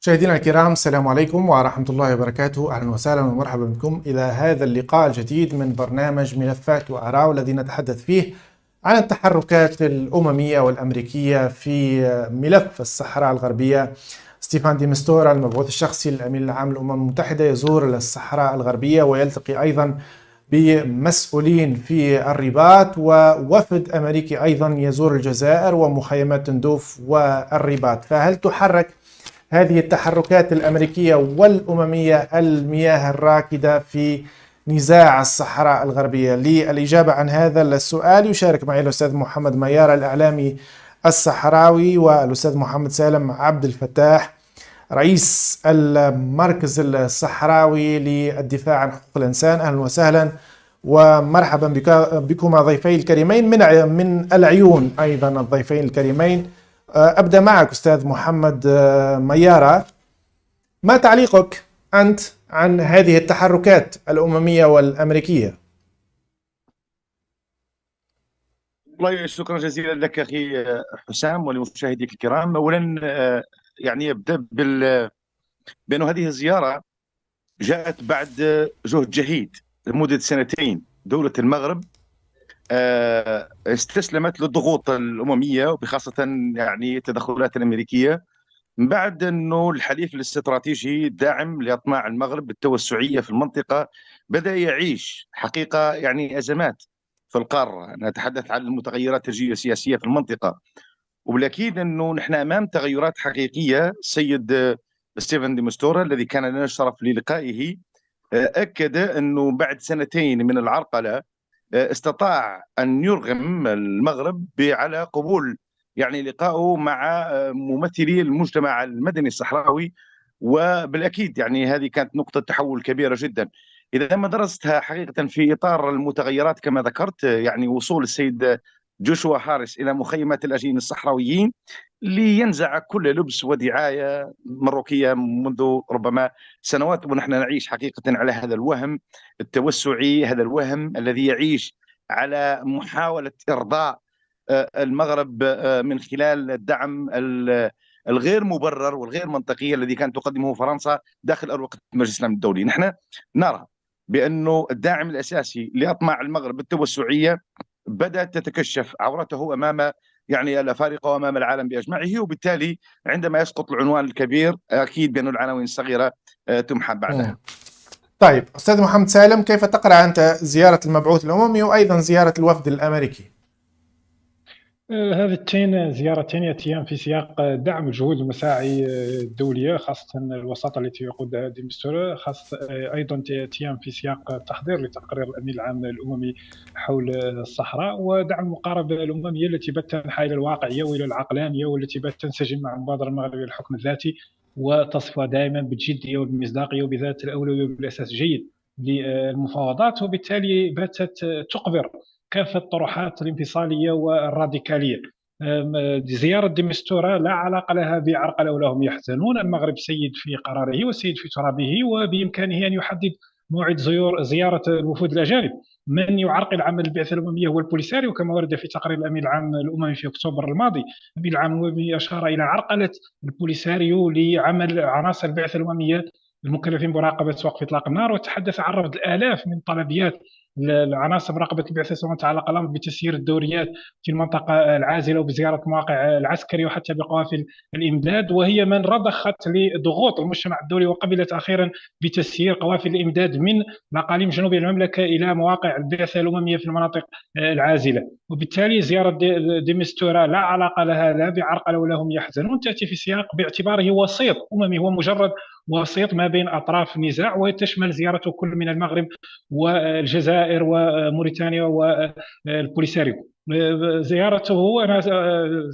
مشاهدينا الكرام، السلام عليكم ورحمة الله وبركاته. أهلا وسهلا ومرحبا بكم إلى هذا اللقاء الجديد من برنامج ملفات وآراء، والذي نتحدث فيه عن التحركات الأممية والأمريكية في ملف الصحراء الغربية. ستيفان دي مستورا، المبعوث الشخصي للأمين العام للأمم المتحدة، يزور الصحراء الغربية ويلتقي أيضا بمسؤولين في الرباط، ووفد أمريكي أيضا يزور الجزائر ومخيمات تندوف والرباط. فهل تحرك هذه التحركات الأمريكية والأممية المياه الراكدة في نزاع الصحراء الغربية؟ للإجابة عن هذا السؤال يشارك معي الأستاذ محمد ميار، الإعلامي الصحراوي، والأستاذ محمد سالم عبد الفتاح، رئيس المركز الصحراوي للدفاع عن حقوق الإنسان. أهلا وسهلا ومرحبا بكما ضيفي الكريمين من العيون، أيضا الضيفين الكريمين. أبدأ معك أستاذ محمد ميارة، ما تعليقك أنت عن هذه التحركات الأممية والأمريكية؟ والله شكرا جزيلا لك أخي حسام ولمشاهديك الكرام. أولا يبدأ بأن هذه الزيارة جاءت بعد جهد جهيد لمدة سنتين. دولة المغرب استسلمت للضغوط الأممية، وبخاصة التدخلات الأمريكية، من بعد أنه الحليف الاستراتيجي الداعم لأطماع المغرب بالتوسعية في المنطقة بدأ يعيش حقيقة أزمات في القارة. نتحدث عن المتغيرات الجيوسياسية في المنطقة، وبالأكيد أنه نحن أمام تغيرات حقيقية. السيد ستيفن دي مستورا الذي كان لنا الشرف للقائه أكد أنه بعد سنتين من العرقلة استطاع أن يرغم المغرب على قبول لقائه مع ممثلي المجتمع المدني الصحراوي. وبالأكيد هذه كانت نقطة تحول كبيرة جدا إذا ما درستها حقيقة في إطار المتغيرات كما ذكرت. وصول السيد جوشوا هاريس إلى مخيمات اللاجئين الصحراويين لينزع كل لبس ودعاية مروكية منذ ربما سنوات، ونحن نعيش حقيقة على هذا الوهم التوسعي، هذا الوهم الذي يعيش على محاولة إرضاء المغرب من خلال الدعم الغير مبرر والغير منطقي الذي كانت تقدمه فرنسا داخل أروقة المجلس الأمن الدولي. نحن نرى بأنه الداعم الأساسي لأطماع المغرب التوسعية بدأت تتكشف عورته أمام الأفارقة وأمام العالم بأجمعه، وبالتالي عندما يسقط العنوان الكبير أكيد بأن العناوين الصغيرة تمحى بعدها. طيب أستاذ محمد سالم، كيف تقرأ أنت زيارة المبعوث الأممي وأيضا زيارة الوفد الأمريكي؟ هذتين زيارتين يأتيان في سياق دعم الجهود المساعي الدولية، خاصة الوساطة التي يقودها دي مستورا، خاصة أيضا يأتيان في سياق تحضير لتقرير الأمين العام الأممي حول الصحراء، ودعم المقاربة الأممية التي بات تنحى إلى الواقعية وإلى العقلانية، والتي بات تنسجم مع المبادرة المغربية للحكم الذاتي، وتصفى دائما بالجدية والمصداقية وبذات الأولوية وبالأساس جيد للمفاوضات، وبالتالي باتت تقبر كافة الطروحات الانفصالية والراديكالية. زيارة دي مستورا لا علاقة لها بعرقلة ولا هم يحزنون. المغرب سيد في قراره وسيد في ترابه، وبإمكانه أن يحدد موعد زيارة الوفود الأجانب. من يعرقل عمل البعثة الأممية هو البوليساريو، كما ورد في تقرير الأمين العام الأممي في أكتوبر الماضي. الأمين العام الأممي أشار إلى عرقلة البوليساريو لعمل عناصر البعثة الأممية المكلفين براقبة وقف إطلاق النار، وتحدث عن رفض الآلاف من طلبيات العناصر مراقبة البعثة سواء تعلق الأمر بتسيير الدوريات في المنطقة العازلة وبزيارة المواقع العسكرية وحتى بقوافل الإمداد، وهي من رضخت لضغوط المجتمع الدولي وقبلت أخيرا بتسيير قوافل الإمداد من الأقاليم جنوب المملكة إلى مواقع البعثة الأممية في المناطق العازلة. وبالتالي زيارة دي مستورا لا علاقة لها لا بعرقلة ولا هم يحزنون، تأتي في سياق باعتباره وسيط أممي، هو مجرد وسيط ما بين أطراف النزاع، وتشمل زيارته كل من المغرب والجزائر وموريتانيا والبوليساريو. زيارته أنا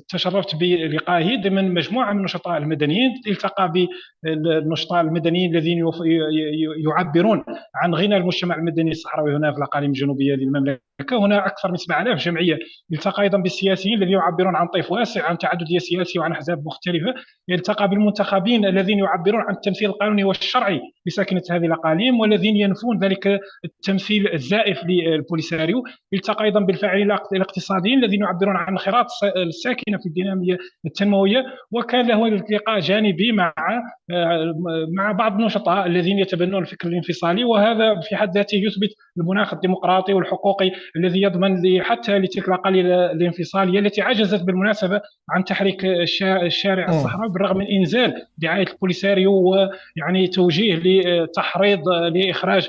تشرفت بلقائه ضمن مجموعة من النشطاء المدنيين، التقى بالنشطاء المدنيين الذين يعبرون عن غنى المجتمع المدني الصحراوي هنا في الأقاليم الجنوبية للمملكة. هنا أكثر من 7000 جمعية. التقى أيضا بالسياسيين الذين يعبرون عن طيف واسع، عن تعددية سياسية وعن أحزاب مختلفة. التقى بالمنتخبين الذين يعبرون عن التمثيل القانوني والشرعي لساكنة هذه الأقاليم والذين ينفون ذلك التمثيل الزائف للبوليساريو. التقى أيضا بالفاعلين الاقتصاديين الاقتصاديين الذين يعبرون عن انخراط الساكنه في الديناميه التنمويه. وكان له لقاء جانبي مع بعض النشطاء الذين يتبنون الفكر الانفصالي، وهذا في حد ذاته يثبت المناخ الديمقراطي والحقوقي الذي يضمن حتى لتلك الأقاليم الانفصاليه التي عجزت بالمناسبه عن تحريك الشارع الصحراوي بالرغم من انزال دعايه البوليساريو ويعني توجيه لتحريض لاخراج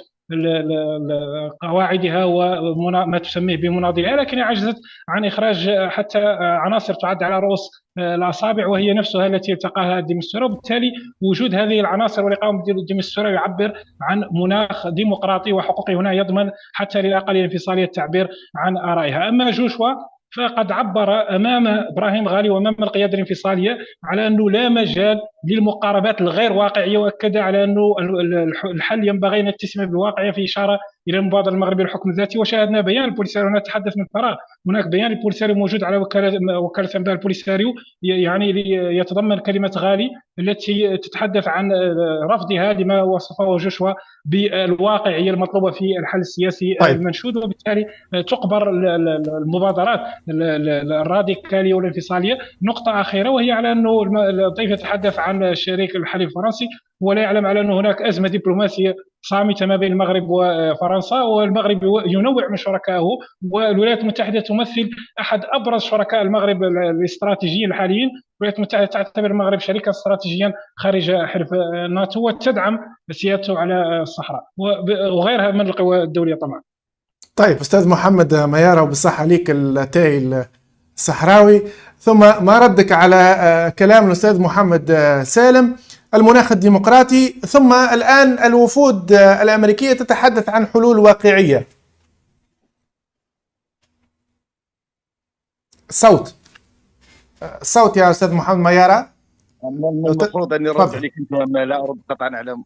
قواعدها وما تسميه بمناضلها، لكن عجزت عن إخراج حتى عناصر تعد على رؤوس الأصابع وهي نفسها التي التقاها دي مستورة. وبالتالي وجود هذه العناصر ولقائهم دي مستورة يعبر عن مناخ ديمقراطي وحقوقي هنا يضمن حتى للأقاليم الانفصالية التعبير عن آرائها. أما جوشوا فقد عبر امام ابراهيم غالي وامام القياده الانفصاليه على انه لا مجال للمقاربات الغير واقعيه، واكد على انه الحل ينبغي ان يتسم بالواقعيه، في اشاره الى المبادره المغربيه للحكم الذاتي. وشاهدنا بيان البوليساريو، نتحدث من فراغ، هناك بيان البوليساريو موجود على وكاله انباء البوليساريو يعني يتضمن كلمه غالي التي تتحدث عن رفضها لما وصفه جوشوا بالواقعيه المطلوبه في الحل السياسي المنشود، وبالتالي تقبر المبادرات الراديكاليه والانفصاليه. نقطه اخيره وهي على انه الضيف يتحدث عن الشريك الحليف الفرنسي ولا يعلم على انه هناك ازمه دبلوماسيه صامته ما بين المغرب وفرنسا، والمغرب ينوع من شركائه، والولايات المتحده تمثل احد ابرز شركاء المغرب الاستراتيجيين الحاليين. الولايات المتحده تعتبر المغرب شريكا استراتيجيا خارج حلف الناتو وتدعم سيادته على الصحراء وغيرها من القوى الدوليه طبعا. طيب أستاذ محمد ميارة، وبالصحة عليك التاي الصحراوي، ثم ما ردك على كلام الأستاذ محمد سالم المناخ الديمقراطي، ثم الآن الوفود الأمريكية تتحدث عن حلول واقعية. الصوت يا أستاذ محمد ميارة. المفروض أني أرد عليك أنت، لا أرد قطعا على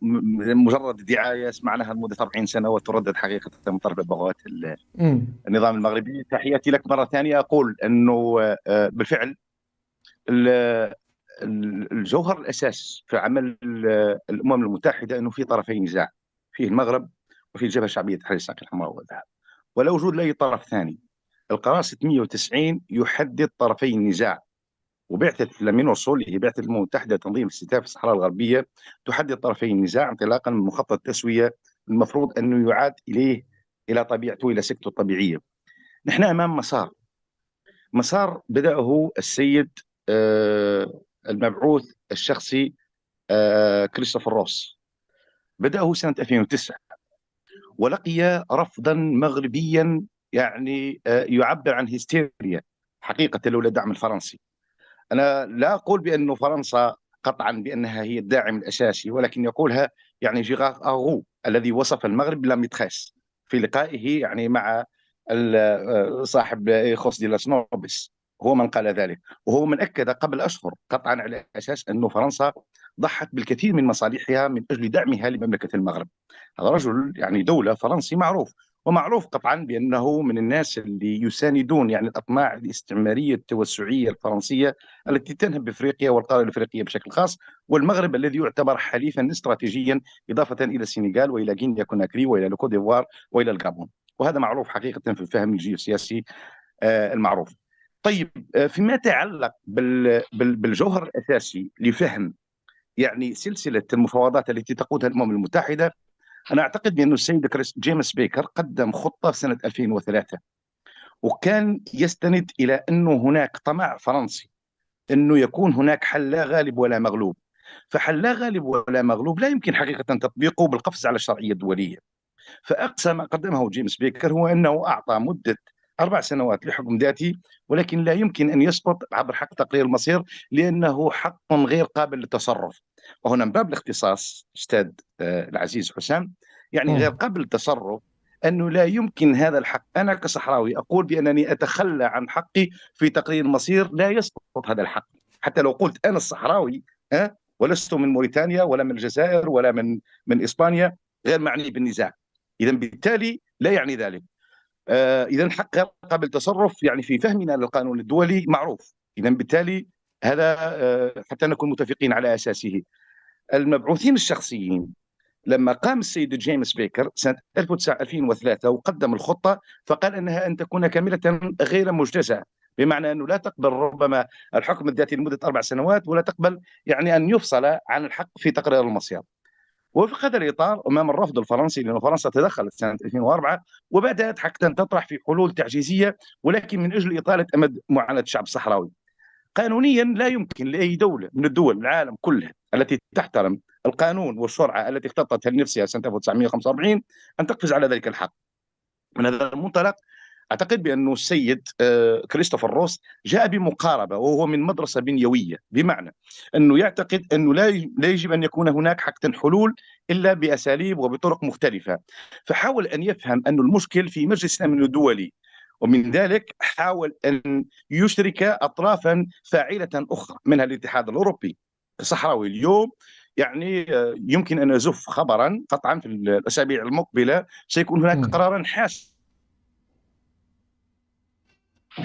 مجرد دعاية سمعناها لمدة 40 سنة وتردد حقيقة من طرف البغوات النظام المغربي. تحياتي لك مرة ثانية. أقول أنه بالفعل الجوهر الأساس في عمل الأمم المتحدة أنه في طرفي نزاع، فيه المغرب وفي الجبهة الشعبية تحرير الساقي الحمراء والذهب، ولا وجود لأي طرف ثاني. القرار 690 يحدد طرفي النزاع، وبعثة لمين وصول هي بعثة الأمم المتحدة تنظيم الاستتاف في الصحراء الغربية تحدد طرفي النزاع انطلاقا من مخطط التسوية المفروض أنه يعاد إلى طبيعته، إلى سكته الطبيعية. نحن أمام مسار بدأه السيد المبعوث الشخصي كريستوفر روس، بدأه سنة 2009 ولقي رفضا مغربيا يعني يعبر عن هستيريا حقيقة لولا الدعم الفرنسي. أنا لا أقول بأن فرنسا قطعا بأنها هي الداعم الأساسي، ولكن يقولها يعني جيرار أغو الذي وصف المغرب لاميتريس في لقائه يعني مع صاحب إيخوس دي لاسنوبس، هو من قال ذلك، وهو من أكد قبل أشهر قطعا على أساس أن فرنسا ضحت بالكثير من مصالحها من أجل دعمها لمملكة المغرب. هذا رجل يعني دولة فرنسي معروف، ومعروف قطعا بأنه من الناس اللي يساندون يعني الأطماع الاستعمارية التوسعية الفرنسية التي تنهب بإفريقيا والقارة الإفريقية بشكل خاص، والمغرب الذي يعتبر حليفا استراتيجيا إضافة إلى السنغال وإلى غينيا كوناكري وإلى الكوت ديفوار وإلى الغابون، وهذا معروف حقيقة في الفهم الجيوسياسي المعروف. طيب فيما يتعلق بالجوهر الأساسي لفهم يعني سلسلة المفاوضات التي تقودها الأمم المتحدة، أنا أعتقد بأن السيد جيمس بيكر قدم خطة في سنة 2003 وكان يستند إلى أنه هناك طمع فرنسي أنه يكون هناك حل لا غالب ولا مغلوب. فحل لا غالب ولا مغلوب لا يمكن حقيقة تطبيقه بالقفز على الشرعية الدولية. فأقصى ما قدمه جيمس بيكر هو أنه أعطى مدة 4 سنوات لحكم ذاتي، ولكن لا يمكن أن يسقط عبر حق تقرير المصير لأنه حق غير قابل للتصرف. وهنا من باب الاختصاص أستاذ العزيز حسام يعني غير قابل للتصرف، أنه لا يمكن هذا الحق. أنا كصحراوي أقول بأنني أتخلى عن حقي في تقرير المصير، لا يسقط هذا الحق حتى لو قلت أنا الصحراوي ولست من موريتانيا ولا من الجزائر ولا من إسبانيا، غير معني بالنزاع. إذا بالتالي لا يعني ذلك. إذا الحق غير قابل للتصرف يعني في فهمنا للقانون الدولي معروف. إذا بالتالي هذا حتى نكون متفقين على أساسه. المبعوثين الشخصيين لما قام السيد جيمس بيكر سنة 2003 وقدم الخطة، فقال أنها أن تكون كاملة غير مجتزأة، بمعنى أنه لا تقبل ربما الحكم الذاتي لمدة 4 سنوات، ولا تقبل يعني أن يفصل عن الحق في تقرير المصير. وفي هذا الإطار أمام الرفض الفرنسي، لأن فرنسا تدخلت سنة 2004 وبدأت حتى تطرح في حلول تعجيزية، ولكن من أجل إطالة أمد معاناة الشعب الصحراوي. قانونيا لا يمكن لأي دولة من الدول العالم كلها التي تحترم القانون والشرعة التي اختطتها لنفسها سنة 1945 أن تقفز على ذلك الحق. من هذا المنطلق أعتقد بأن السيد كريستوفر روس جاء بمقاربة، وهو من مدرسة بنيوية، بمعنى أنه يعتقد أنه لا يجب أن يكون هناك حقا حلول إلا بأساليب وبطرق مختلفة. فحاول أن يفهم أن المشكل في مجلس الأمن الدولي، ومن ذلك حاول أن يشرك أطرافا فاعلة أخرى منها الاتحاد الأوروبي. الصحراوي اليوم يعني يمكن أن يزف خبرا قطعا في الأسابيع المقبلة سيكون هناك قرارا حاسما،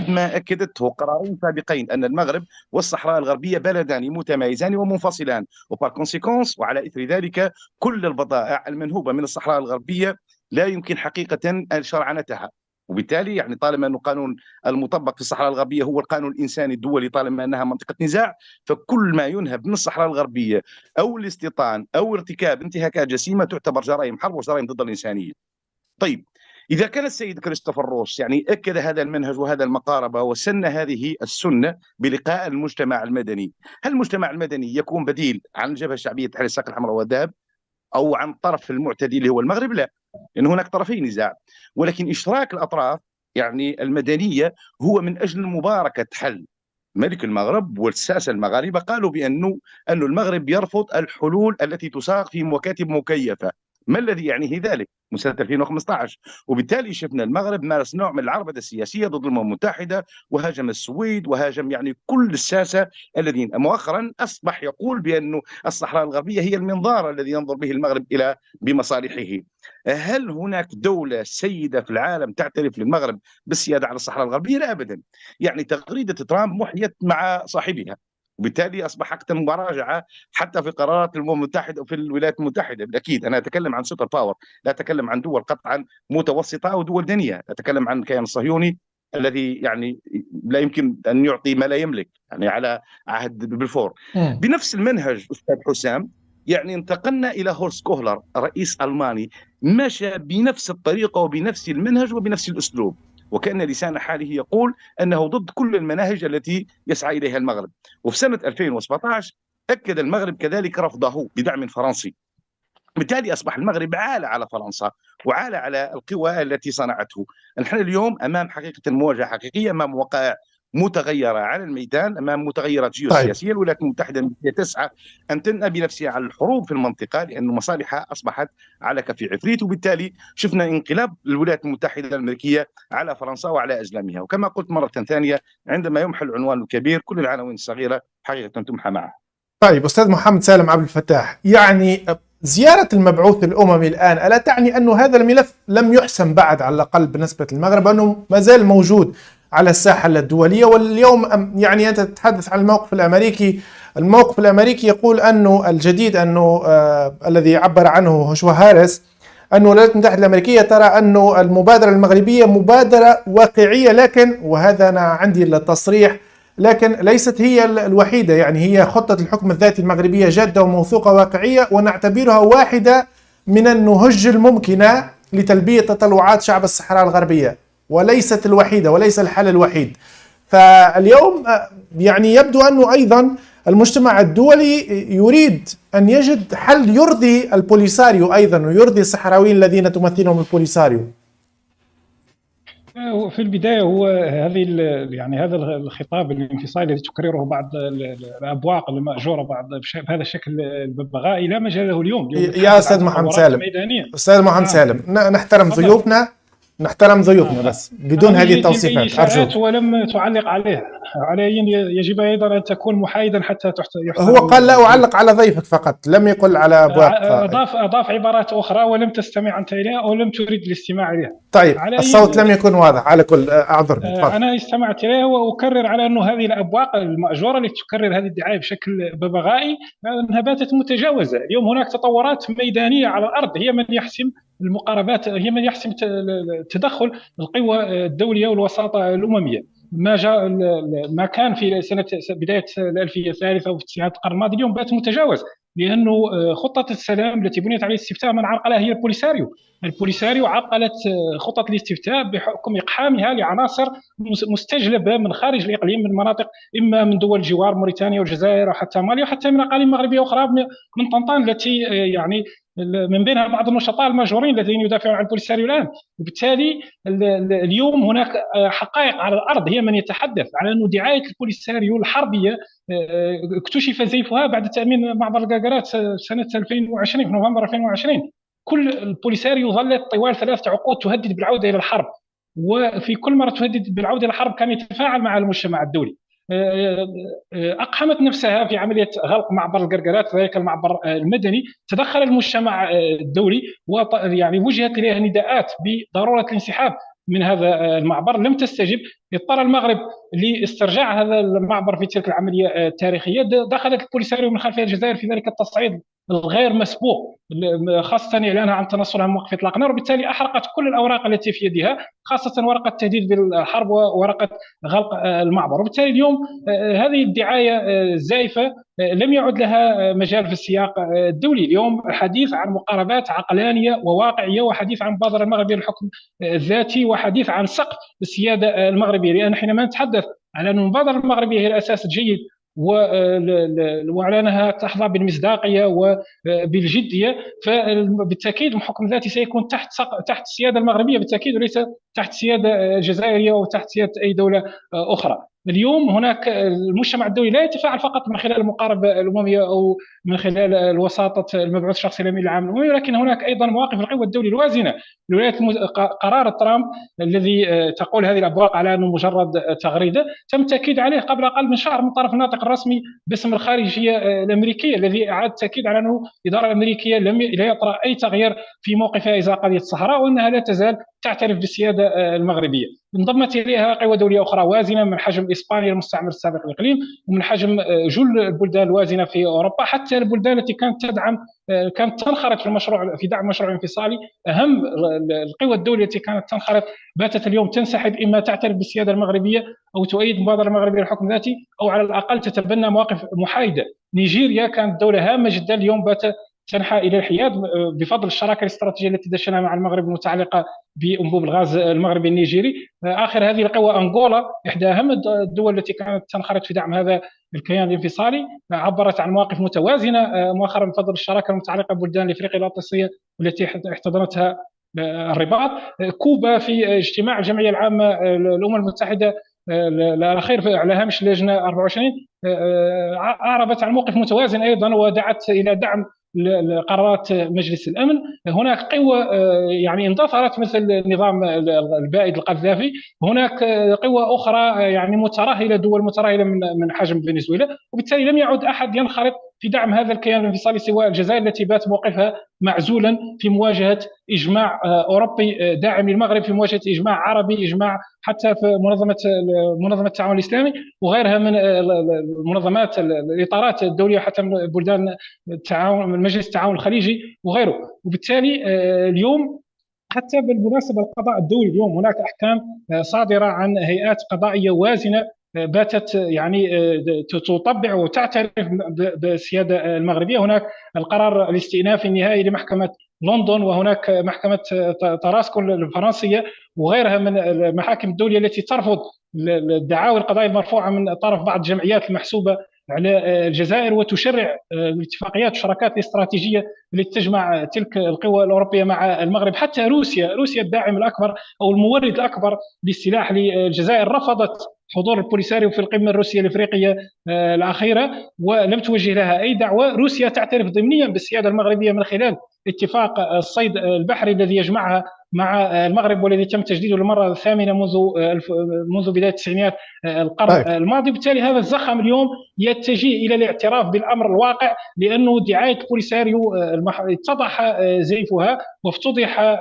ما أكدته قرارين سابقين أن المغرب والصحراء الغربية بلدان متمايزان ومنفصلان، وبار كونسيكونس وعلى إثر ذلك كل البضائع المنهوبة من الصحراء الغربية لا يمكن حقيقة شرعنتها. وبالتالي يعني طالما أن القانون المطبق في الصحراء الغربية هو القانون الإنساني الدولي، طالما أنها منطقة نزاع، فكل ما ينهب من الصحراء الغربية أو الاستيطان أو ارتكاب انتهاكات جسيمة تعتبر جرائم حرب وجرائم ضد الإنسانية. طيب، إذا كان السيد كريستوفر روس يعني أكد هذا المنهج وهذا المقاربة وسن هذه السنة بلقاء المجتمع المدني، هل المجتمع المدني يكون بديل عن الجبهة الشعبية تحرير الساقية الحمراء والذهب أو عن الطرف المعتدي اللي هو المغرب؟ لا، لأن هناك طرفي نزاع، ولكن إشراك الأطراف يعني المدنية هو من أجل مباركة حل. ملك المغرب والساسة المغاربة قالوا بأنه المغرب يرفض الحلول التي تساق في مكاتب مكيفة. ما الذي يعنيه ذلك؟ من سنة 2015، وبالتالي شفنا المغرب مارس نوع من العربدة السياسية ضد الأمم المتحدة، وهاجم السويد وهاجم يعني كل الساسة الذين مؤخرا أصبح يقول بأن الصحراء الغربية هي المنظار الذي ينظر به المغرب إلى بمصالحه. هل هناك دولة سيدة في العالم تعترف للمغرب بالسيادة على الصحراء الغربية؟ لا أبدا. يعني تغريدة ترامب محيت مع صاحبها، وبالتالي اصبح حتى مراجعه حتى في قرارات الامم المتحده وفي الولايات المتحده. بالتاكيد انا اتكلم عن سوبر باور، لا اتكلم عن دول قطعا متوسطه او دول دنيا، اتكلم عن الكيان الصهيوني الذي يعني لا يمكن ان يعطي ما لا يملك، يعني على عهد بلفور. بنفس المنهج استاذ حسام، يعني انتقلنا الى هورست كوهلر رئيس الماني، مشى بنفس الطريقه وبنفس المنهج وبنفس الاسلوب، وكأن لسان حاله يقول أنه ضد كل المناهج التي يسعى إليها المغرب. وفي سنة 2017 أكد المغرب كذلك رفضه بدعم فرنسي. بالتالي أصبح المغرب عال على فرنسا وعال على القوى التي صنعته. نحن اليوم أمام حقيقة مواجهة حقيقية، أمام وقائع متغيرة على الميدان، أمام متغيرات جيوسياسية. طيب. الولايات المتحدة الأمريكية تسعى أن تنأى بنفسها على الحروب في المنطقة لأن مصالحها أصبحت على كف عفريت، وبالتالي شفنا انقلاب الولايات المتحدة الأمريكية على فرنسا وعلى أزلامها. وكما قلت مرة ثانية، عندما يمحى العنوان الكبير كل العناوين الصغيرة حقيقة تمحى معه. طيب أستاذ محمد سالم عبد الفتاح، يعني زيارة المبعوث الأممي الآن ألا تعني أنه هذا الملف لم يحسم بعد، على الأقل بالنسبة للمغرب، أنه ما زال موجود على الساحة الدولية؟ واليوم يعني أنت تتحدث عن الموقف الأمريكي، الموقف الأمريكي يقول أنه الجديد أنه الذي عبر عنه هوشوا هاريس أنه الولايات المتحدة الأمريكية ترى أنه المبادرة المغربية مبادرة واقعية، لكن وهذا أنا عندي التصريح، لكن ليست هي الوحيدة. يعني هي خطة الحكم الذاتي المغربية جادة وموثوقة واقعية، ونعتبرها واحدة من النهج الممكنة لتلبية تطلعات شعب الصحراء الغربية، وليست الوحيدة وليس الحل الوحيد. فاليوم يعني يبدو أنه أيضا المجتمع الدولي يريد أن يجد حل يرضي البوليساريو أيضا ويرضي الصحراويين الذين تمثلهم البوليساريو. في البداية هو يعني هذا الخطاب الانفصالي الذي تكرره بعض الأبواق المأجورة بهذا الشكل الببغائي لا مجال له اليوم. يا أستاذ محمد سالم، أستاذ محمد سالم، نحترم ضيوفنا، بس بدون هذه التوصيفات أرجوك. ولم تعلق عليها. يجب أيضا أن تكون محايدا حتى هو قال لا أعلق على ضيفك فقط، لم يقل على أبواق. أضاف عبارات أخرى ولم تستمع أنت إليها أو لم تريد الاستماع إليها. طيب الصوت لم يكن واضح على كل. أعذرني. أنا استمعت إليها وأكرر على أنه هذه الأبواق المأجورة التي تكرر هذه الدعاية بشكل ببغائي أنها باتت متجاوزة. اليوم هناك تطورات ميدانية على الأرض هي من يحسم المقاربات، هي من يحسم تدخل القوى الدولية والوساطة الأممية. ما كان في بداية الألفية الثالثة وفي التسعينات القرن الماضي اليوم بات متجاوز، لأنه خطة السلام التي بنيت على الاستفتاء من عرقلها هي البوليساريو عرقلت خطة الاستفتاء بحكم إقحامها لعناصر مستجلبة من خارج الإقليم، من مناطق إما من دول الجوار موريتانيا والجزائر وحتى مالي وحتى من أقاليم مغربية أخرى من طنطان التي يعني من بينها بعض النشطاء الماجورين الذين يدافعون عن البوليساريو الآن. وبالتالي اليوم هناك حقائق على الأرض هي من يتحدث على أن دعاية البوليساريو الحربية اكتشف زيفها بعد تأمين معبر القاقرات سنة 2020 في نوفمبر 2020. كل البوليساريو ظلت طوال 3 عقود تهدد بالعودة إلى الحرب، وفي كل مرة تهدد بالعودة إلى الحرب كان يتفاعل مع المجتمع الدولي. أقحمت نفسها في عملية غلق معبر القرقرات، ذلك المعبر المدني. تدخل المجتمع الدولي ويعني وجهت إليه نداءات بضرورة الانسحاب من هذا المعبر، لم تستجب. اضطر المغرب لاسترجاع هذا المعبر في تلك العملية التاريخية. دخلت البوليساريو من خلفها الجزائر في ذلك التصعيد الغير مسبوق، خاصة إعلانها عن تنصل عن موقف إطلاق النار، وبالتالي أحرقت كل الأوراق التي في يدها، خاصة ورقة التهديد بالحرب وورقة غلق المعبر. وبالتالي اليوم هذه الدعاية الزائفة لم يعد لها مجال في السياق الدولي. اليوم حديث عن مقاربات عقلانية وواقعية، وحديث عن مبادرة المغربية للحكم الذاتي، وحديث عن سقف السيادة المغربية. لأن حينما نتحدث على أن المبادرة المغربية هي الأساس الجيد واعلانها تحظى بالمصداقيه وبالجديه، فبالتاكيد الحكم الذاتي سيكون تحت السياده المغربيه بالتاكيد، وليس تحت السياده الجزائريه او تحت سياده اي دوله اخرى. اليوم هناك المجتمع الدولي لا يتفاعل فقط من خلال المقاربه الامميه او من خلال الوساطه المبعوث الشخصي الامين العام الاممي، ولكن هناك ايضا مواقف القوى الدولي الوازنه. قرار ترامب الذي تقول هذه الابواق على انه مجرد تغريده تم التاكيد عليه قبل اقل من شهر من طرف الناطق الرسمي باسم الخارجيه الامريكيه، الذي اعاد التاكيد على انه الاداره الامريكيه لا يطرا اي تغيير في موقفها ازاء قضيه الصحراء، وانها لا تزال تعترف بالسياده المغربيه. انضمت اليها قوى دوليه اخرى وازنه من حجم اسبانيا المستعمر السابق للاقليم، ومن حجم جل البلدان الوازنه في اوروبا، حتى البلدان التي كانت تنخرط في دعم مشروع انفصالي. اهم القوى الدوليه التي كانت تنخرط باتت اليوم تنسحب، اما تعترف بالسياده المغربيه او تؤيد المبادره المغربيه للحكم الذاتي، او على الاقل تتبنى مواقف محايده. نيجيريا كانت دوله هامه جدا، اليوم باتت تنحى الى الحياد بفضل الشراكه الاستراتيجيه التي دشناها مع المغرب المتعلقه بانبوب الغاز المغربي النيجيري. اخر هذه القوى انغولا، احدى اهم الدول التي كانت تنخرط في دعم هذا الكيان الانفصالي، عبرت عن مواقف متوازنه مؤخرا بفضل الشراكه المتعلقه ببلدان افريقيا الاطلسيه والتي احتضنتها الرباط. كوبا في اجتماع الجمعيه العامه للامم المتحده الاخير على هامش اللجنه 24 اعربت عن موقف متوازن ايضا، ودعت الى دعم قرارات مجلس الامن. هناك قوى يعني اندثرت مثل النظام البائد القذافي، هناك قوى اخرى يعني مترهله، دول مترهله من حجم فنزويلا، وبالتالي لم يعد احد ينخرط في دعم هذا الكيان الانفصالي سواء الجزائر التي بات موقفها معزولا في مواجهه اجماع اوروبي داعم للمغرب، في مواجهه اجماع عربي، اجماع حتى في منظمه التعاون الاسلامي وغيرها من المنظمات الاطارات الدوليه، حتى بلدان التعاون مجلس التعاون الخليجي وغيره. وبالتالي اليوم حتى بالمناسبه القضاء الدولي اليوم هناك احكام صادره عن هيئات قضائيه وازنه باتت يعني تطبع وتعترف بالسياده المغربيه. هناك القرار الاستئنافي النهائي لمحكمه لندن، وهناك محكمه طراسكو الفرنسيه وغيرها من المحاكم الدوليه التي ترفض الدعاوى القضائيه المرفوعه من طرف بعض الجمعيات المحسوبه على الجزائر، وتشرع الاتفاقيات والشراكات الاستراتيجيه التي تجمع تلك القوى الاوروبيه مع المغرب. حتى روسيا الداعم الاكبر او المورد الاكبر للسلاح للجزائر رفضت حضور البوليساريو في القمه الروسيه الافريقيه الاخيره ولم توجه لها اي دعوه. روسيا تعترف ضمنيا بالسياده المغربيه من خلال اتفاق الصيد البحري الذي يجمعها مع المغرب، والذي تم تجديده للمرة الثامنة منذ بداية التسعينيات القرن طيب الماضي. بالتالي هذا الزخم اليوم يتجه إلى الاعتراف بالأمر الواقع، لأنه دعاية البوليساريو اتضح زيفها وافتضح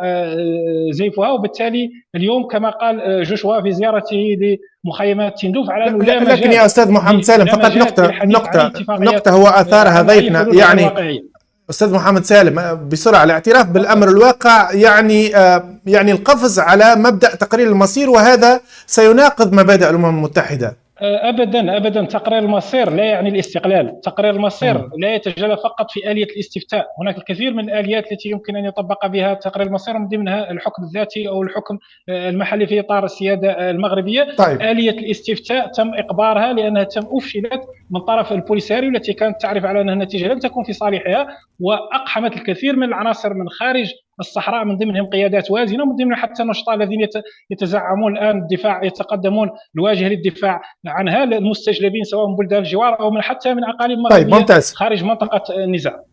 زيفها. وبالتالي اليوم كما قال جوشوا في زيارته لمخيمات تندوف على أنه لا لكن مجال يا أستاذ محمد سالم لا فقط مجال نقطة للحديث عن أي اتفاقيات نقطة هو أثارها عن أي ضيفنا حلول يعني. واقعية. أستاذ محمد سالم بسرعة، الاعتراف بالأمر الواقع يعني القفز على مبدأ تقرير المصير، وهذا سيناقض مبادئ الأمم المتحدة. ابدا ابدا، تقرير المصير لا يعني الاستقلال. تقرير المصير لا يتجلى فقط في آلية الاستفتاء، هناك الكثير من الآليات التي يمكن ان يطبق بها تقرير المصير، من ضمنها الحكم الذاتي او الحكم المحلي في اطار السياده المغربيه. طيب. آلية الاستفتاء تم اقبارها لانها افشلت من طرف البوليساريو، التي كانت تعرف على انها النتيجه لم تكن في صالحها، واقحمت الكثير من العناصر من خارج الصحراء، من ضمنهم قيادات وازنه، ومن ضمنهم حتى النشطاء الذين يتزعمون الان الدفاع، يتقدمون الواجهه للدفاع عنها، المستجلبين سواء من بلدان الجوار او من حتى من اقاليم مغربيه. طيب ممتاز. خارج منطقه النزاع.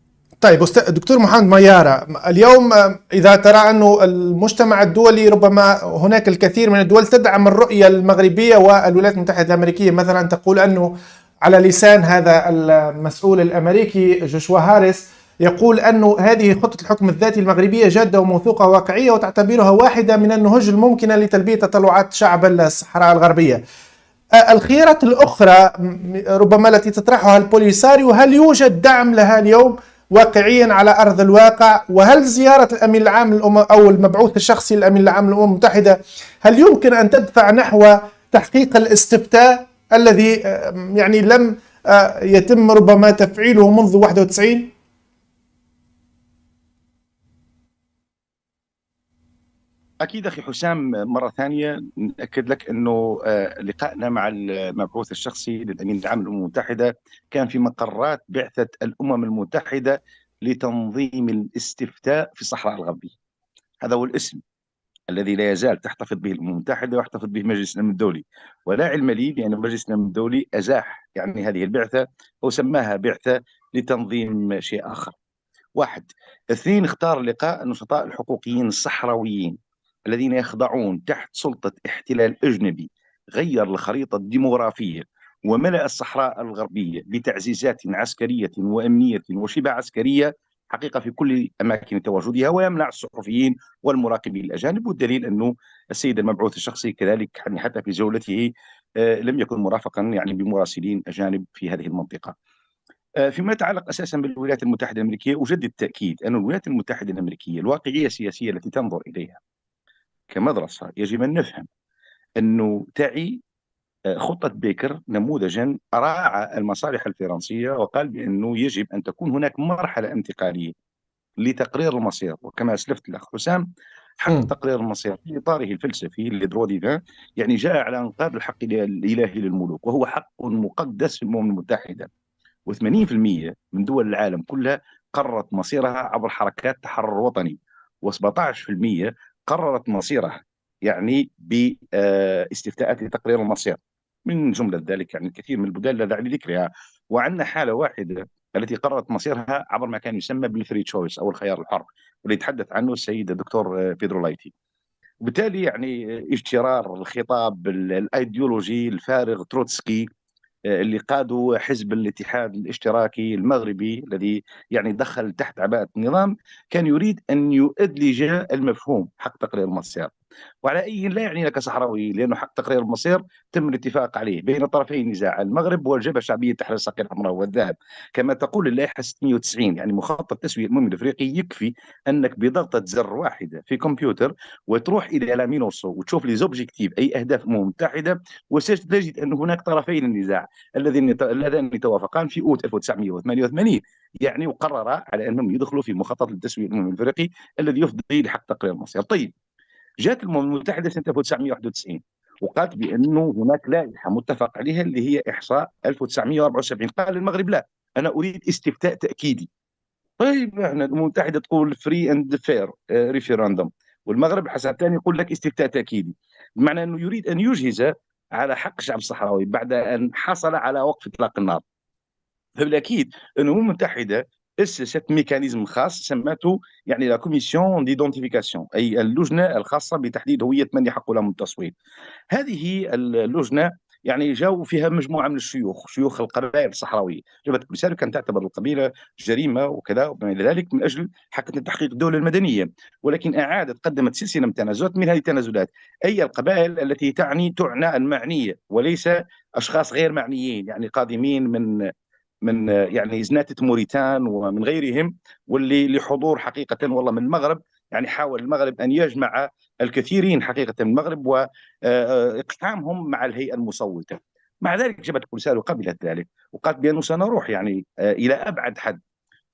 طيب دكتور محمد ميارة، اليوم إذا ترى أنه المجتمع الدولي ربما هناك الكثير من الدول تدعم الرؤية المغربية، والولايات المتحدة الأمريكية مثلا تقول أنه على لسان هذا المسؤول الأمريكي جوشوا هاريس يقول أنه هذه خطة الحكم الذاتي المغربية جادة وموثوقة واقعية، وتعتبرها واحدة من النهج الممكنة لتلبية تطلعات شعب الصحراء الغربية. الخيارات الأخرى ربما التي تطرحها البوليساريو، هل يوجد دعم لها اليوم واقعيا على أرض الواقع؟ وهل زيارة الأمين العام للأمم أو المبعوث الشخصي للأمين العام للأمم المتحدة هل يمكن أن تدفع نحو تحقيق الاستفتاء الذي يعني لم يتم ربما تفعيله منذ 91؟ أكيد أخي حسام، مرة ثانية نأكد لك أنه لقائنا مع المبعوث الشخصي للأمين العام للأمم المتحدة كان في مقرات بعثة الأمم المتحدة لتنظيم الاستفتاء في الصحراء الغربية. هذا هو الاسم الذي لا يزال تحتفظ به الأمم المتحدة ويحتفظ به مجلس الأمن الدولي. ولا علم لي بأن مجلس الأمن الدولي أزاح يعني هذه البعثة أو سماها بعثة لتنظيم شيء آخر. واحد. اثنين، اختار لقاء النشطاء الحقوقيين الصحراويين الذين يخضعون تحت سلطة احتلال أجنبي غير الخريطة الديموغرافية وملأ الصحراء الغربية بتعزيزات عسكرية وأمنية وشبه عسكرية حقيقة في كل أماكن تواجدها، ويمنع الصحفيين والمراقبين الأجانب. والدليل أنه السيد المبعوث الشخصي كذلك يعني حتى في جولته لم يكن مرافقا يعني بمراسلين أجانب في هذه المنطقة. فيما يتعلق أساسا بالولايات المتحدة الأمريكية، أجدد التأكيد أن الولايات المتحدة الأمريكية الواقعية السياسية التي تنظر إليها كمدرسة يجب أن نفهم أنه تعي خطة بيكر نموذجا راعى المصالح الفرنسية، وقال بأنه يجب أن تكون هناك مرحلة انتقالية لتقرير المصير. وكما أسلفت الأخ حسام، حق تقرير المصير في إطاره الفلسفي لدرو ديفان يعني جاء على أنقاض الحق الإلهي للملوك، وهو حق مقدس في الأمم المتحدة. و80% من دول العالم كلها قررت مصيرها عبر حركات تحرر وطني، و17% قررت مصيرها يعني باستفتاءات لتقرير المصير. من جملة ذلك يعني الكثير من البلدان لا داعي لذكرها. وعندنا حالة واحدة التي قررت مصيرها عبر ما كان يسمى بالفري تشويس أو الخيار الحر، واللي يتحدث عنه السيد الدكتور بيدرو لايتي. وبالتالي يعني اجترار الخطاب الايديولوجي الفارغ تروتسكي اللي قادوا حزب الاتحاد الاشتراكي المغربي الذي يعني دخل تحت عباءة النظام، كان يريد أن يؤدلج المفهوم حق تقرير المصير. وعلى أي لا يعني لك صحراوي، لأنه حق تقرير المصير تم الاتفاق عليه بين طرفي النزاع، المغرب والجبهة الشعبية تحرير الصقيع الحمراء والذهب. كما تقول اللائحة 690 يعني مخطط تسوية الأمم الأفريقي، يكفي أنك بضغطة زر واحدة في كمبيوتر وتروح إلى لامينوسو وتشوف لي زوبجيكتيف أي أهداف الأمم المتحدة، وستجد أن هناك طرفين النزاع اللذان توافقان في أوت 1988 يعني، وقرر على أنهم يدخلوا في مخطط لتسوية الأمم الأفريقي الذي يفضي لحق تقرير المصير. طيب، جاءت الأمم المتحدة سنة 1991 وقالت بأنه هناك لائحة متفق عليها اللي هي إحصاء 1974. قال المغرب لا، أنا أريد استفتاء تأكيدي. طيب، احنا الأمم المتحدة تقول فري اند فير ريفيراندوم، والمغرب حسب ثاني يقول لك استفتاء تأكيدي، بمعنى أنه يريد أن يجهز على حق الشعب الصحراوي بعد أن حصل على وقف إطلاق النار. فبالأكيد أن الأمم المتحدة اسست ميكانيزم خاص سمته يعني لا كوميسيون ديدونتيفيكاسيون، اي اللجنه الخاصه بتحديد هويه من يحق لهم التصويت. هذه اللجنه يعني جاوا فيها مجموعه من الشيوخ، شيوخ القبائل الصحراويه. جبهه البوليساريو كانت تعتبر القبيله جريمه وكذا وما الى ذلك من اجل حقيقه تحقيق الدوله المدنيه، ولكن اعادت قدمت سلسله من التنازلات. من هذه التنازلات اي القبائل التي تعنى المعنيه وليس اشخاص غير معنيين، يعني قادمين من يعني زناتة موريتان ومن غيرهم، واللي لحضور حقيقة والله من المغرب. يعني حاول المغرب أن يجمع الكثيرين حقيقة من المغرب وإقحامهم مع الهيئة المصوتة. مع ذلك جبهة البوليساريو قبلت ذلك وقالت بأنه سنروح يعني إلى أبعد حد.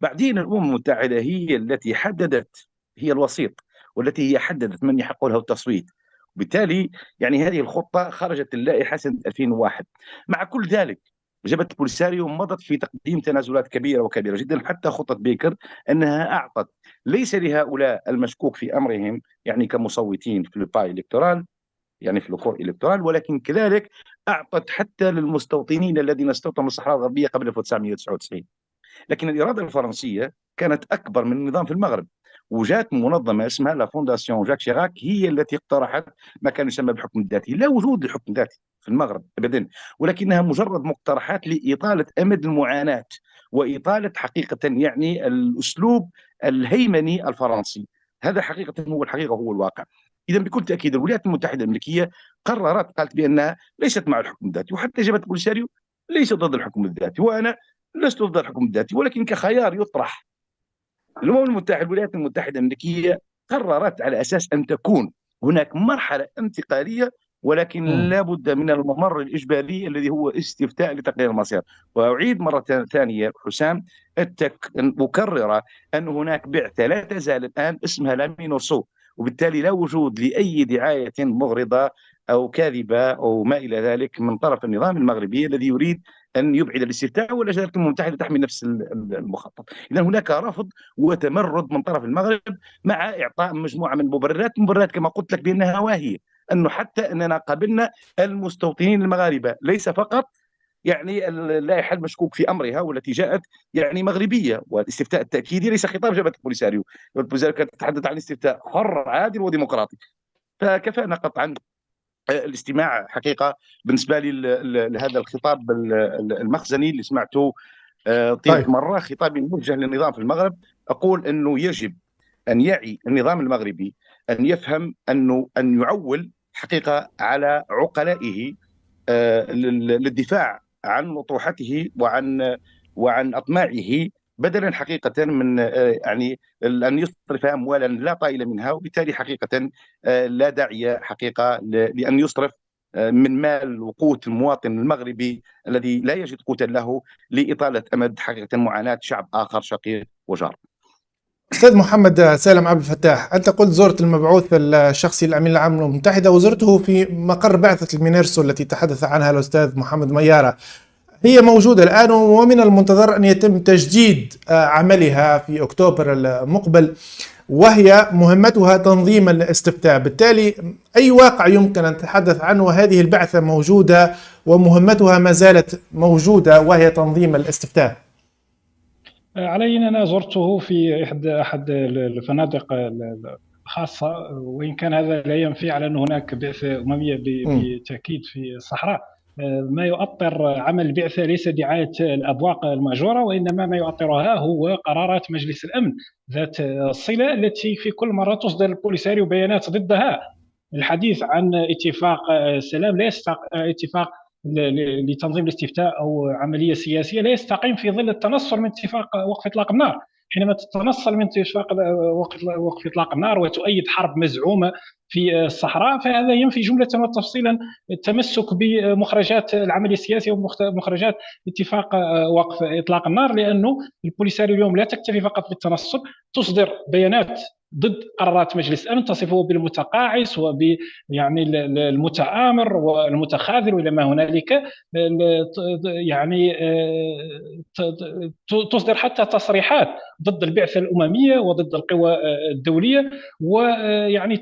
بعدين الأمم المتحدة هي التي حددت، هي الوسيط، والتي هي حددت من يحق له التصويت. وبالتالي يعني هذه الخطة خرجت اللائحة سنة 2001. مع كل ذلك جبهة البوليساريو مضت في تقديم تنازلات كبيرة وكبيرة جدا، حتى خطة بيكر أنها أعطت ليس لهؤلاء المشكوك في أمرهم يعني كمصوتين في الباي إلكتورال، يعني في الكور إلكتورال، ولكن كذلك أعطت حتى للمستوطنين الذين استوطنوا الصحراء الغربية قبل 1999. لكن الإرادة الفرنسية كانت أكبر من النظام في المغرب، وجات منظمة اسمها لا فونداسيون جاك شيراك هي التي اقترحت ما كان يسمى بالحكم الذاتي. لا وجود للحكم الذاتي في المغرب أبدا، ولكنها مجرد مقترحات لإطالة أمد المعاناة وإطالة حقيقة يعني الأسلوب الهيمني الفرنسي. هذا حقيقة هو الحقيقة، هو الواقع. إذا بكل تأكيد الولايات المتحدة الأمريكية قالت بأنها ليست مع الحكم الذاتي، وحتى جبهة البوليساريو ليست ضد الحكم الذاتي، وأنا لست ضد الحكم الذاتي، ولكن كخيار يطرح. الأمم المتحدة الولايات المتحدة الأمريكية قررت على أساس أن تكون هناك مرحلة انتقالية، ولكن لا بد من الممر الإجباري الذي هو استفتاء لتقرير المصير. وأعيد مرة ثانية حسام مكررة أن هناك بعثة لا تزال الآن اسمها لامينورسو، وبالتالي لا وجود لأي دعاية مغرضة أو كاذبة أو ما إلى ذلك من طرف النظام المغربي الذي يريد أن يبعد الاستفتاء، ولا زالت الأمم المتحدة تحمل نفس المخطط. إذا هناك رفض وتمرد من طرف المغرب مع إعطاء مجموعة من المبررات كما قلت لك بأنها واهية، أنه حتى أننا قابلنا المستوطنين المغاربة ليس فقط يعني اللائحة المشكوك في أمرها والتي جاءت يعني مغربية. والاستفتاء التأكيدي ليس خطاب جبهة البوليساريو، البوليساريو كانت تتحدث عن استفتاء حر عادل وديمقراطي. فكفانا قطعا الاستماع حقيقة بالنسبة لي لهذا الخطاب المخزني اللي سمعته طيلة مرة، خطاب موجه للنظام في المغرب. أقول أنه يجب أن يعي النظام المغربي أن يفهم أن يعول حقيقة على عقلائه للدفاع عن أطروحته وعن أطماعه، بدلا حقيقة من يعني أن يصرف أموالا لا طائل منها. وبالتالي حقيقة لا داعي حقيقة لأن يصرف من مال وقوت المواطن المغربي الذي لا يجد قوتا له لإطالة أمد حقيقة معاناة شعب آخر شقيق وجار. أستاذ محمد سالم عبد الفتاح، أنت قلت زرت المبعوث الشخصي للأمين العام للأمم المتحدة وزرته في مقر بعثة المينيرسو التي تحدث عنها الأستاذ محمد ميارة. هي موجودة الآن ومن المنتظر أن يتم تجديد عملها في أكتوبر المقبل، وهي مهمتها تنظيم الاستفتاء. بالتالي أي واقع يمكن أن نتحدث عنه وهذه البعثة موجودة ومهمتها ما زالت موجودة وهي تنظيم الاستفتاء. علي أنا زرته في أحد الفنادق الخاصة، وإن كان هذا لا ينفي على أن هناك بعثة أممية بالتأكيد في الصحراء. ما يؤطر عمل البعثة ليس دعاية الأبواق المأجورة، وإنما ما يؤطرها هو قرارات مجلس الأمن ذات الصلة التي في كل مرة تصدر البوليساريو بيانات ضدها. الحديث عن اتفاق سلام لا اتفاق لتنظيم الاستفتاء أو عملية سياسية لا يستقيم في ظل التنصل من اتفاق وقف إطلاق النار. حينما تتنصل من اتفاق وقف إطلاق النار وتؤيد حرب مزعومة في الصحراء، فهذا ينفي جملة وتفصيلا التمسك بمخرجات العملية السياسية ومخرجات اتفاق وقف إطلاق النار، لأنه البوليساريو اليوم لا تكتفي فقط بالتنصل، تصدر بيانات ضد قرارات مجلس الامن، تصفه بالمتقاعس يعني المتآمر والمتخاذل والى ما هنالك. يعني تصدر حتى تصريحات ضد البعثه الامميه وضد القوى الدوليه، ويعني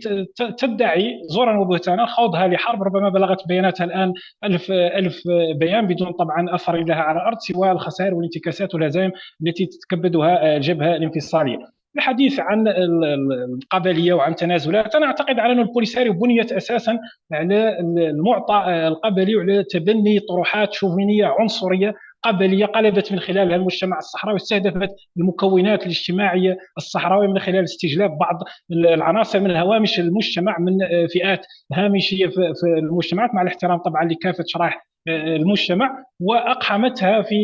تدعي زورا وبهتانا خوضها لحرب ربما بلغت بياناتها الان ألف بيان، بدون طبعا اثر لها على الارض سوى الخسائر والانتكاسات والهزائم التي تتكبدها الجبهه الانفصاليه. الحديث عن القبليه وعن تنازلات، انا اعتقد على ان البوليساريو بنيت اساسا على المعطى القبلي وعلى تبني طروحات شوفينيه عنصريه قبليه قلبت من خلالها المجتمع الصحراوي، استهدفت المكونات الاجتماعيه الصحراويه من خلال استجلاب بعض العناصر من هوامش المجتمع، من فئات هامشيه في المجتمعات، مع الاحترام طبعا لكافه شرائح المجتمع، واقحمتها في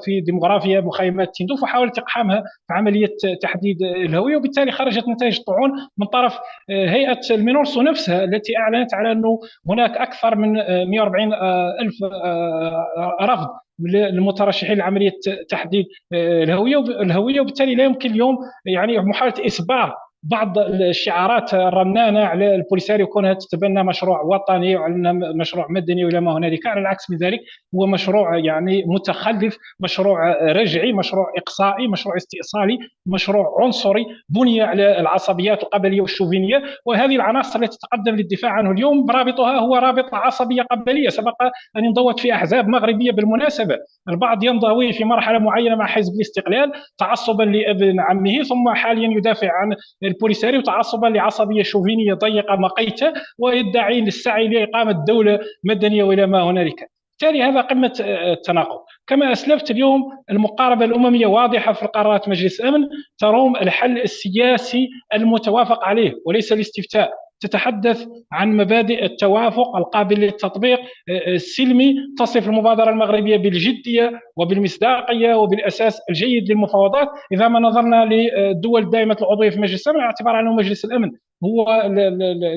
في ديموغرافيا مخيمات تندوف، وحاولت اقحامها في عمليه تحديد الهويه، وبالتالي خرجت نتائج طاعون من طرف هيئه المينورسو نفسها التي اعلنت على انه هناك اكثر من 140 الف رفض للمترشحين لعمليه تحديد الهويه، وبالتالي لا يمكن اليوم يعني محاوله اثبار بعض الشعارات الرنانه على البوليساريو كونها تتبنى مشروع وطني وعلى مشروع مدني ولا ما هنالك. على العكس من ذلك، هو مشروع يعني متخلف، مشروع رجعي، مشروع اقصائي، مشروع استئصالي، مشروع عنصري بني على العصبيات القبليه والشوفينيه، وهذه العناصر التي تقدم للدفاع عنه اليوم رابطها هو رابط عصبيه قبليه. سبق ان انضوت في احزاب مغربيه بالمناسبه، البعض ينضوي في مرحله معينه مع حزب الاستقلال تعصبا لابن عمه، ثم حاليا يدافع عن البوليساريو تعصبا لعصبيه شوفينيه ضيقه مقيته، ويدعي السعي لاقامه دوله مدنيه والى ما هنالك. بالتالي هذا قمه التناقض. كما اسلفت اليوم المقاربه الامميه واضحه في قرارات مجلس الامن، تروم الحل السياسي المتوافق عليه وليس الاستفتاء، تتحدث عن مبادئ التوافق القابل للتطبيق السلمي، تصف المبادرة المغربية بالجدية وبالمصداقية وبالأساس الجيد للمفاوضات. إذا ما نظرنا للدول دائمة العضوية في مجلس الأمن، اعتبار أنه مجلس الأمن هو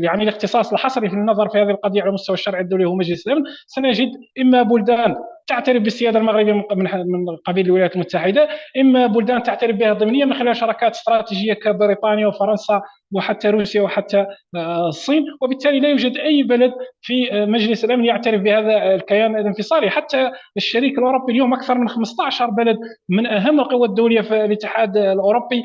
يعني الاختصاص الحصري في النظر في هذه القضية على مستوى الشرع الدولي هو مجلس الأمن، سنجد إما بلدان تعترف بالسيادة المغربية من قبيل الولايات المتحدة، إما بلدان تعترف بها ضمنيا من خلال شراكات استراتيجية كبريطانيا وفرنسا وحتى روسيا وحتى الصين، وبالتالي لا يوجد أي بلد في مجلس الأمن يعترف بهذا الكيان الانفصالي. حتى الشريك الأوروبي اليوم أكثر من 15 بلد من أهم القوى الدولية في الاتحاد الأوروبي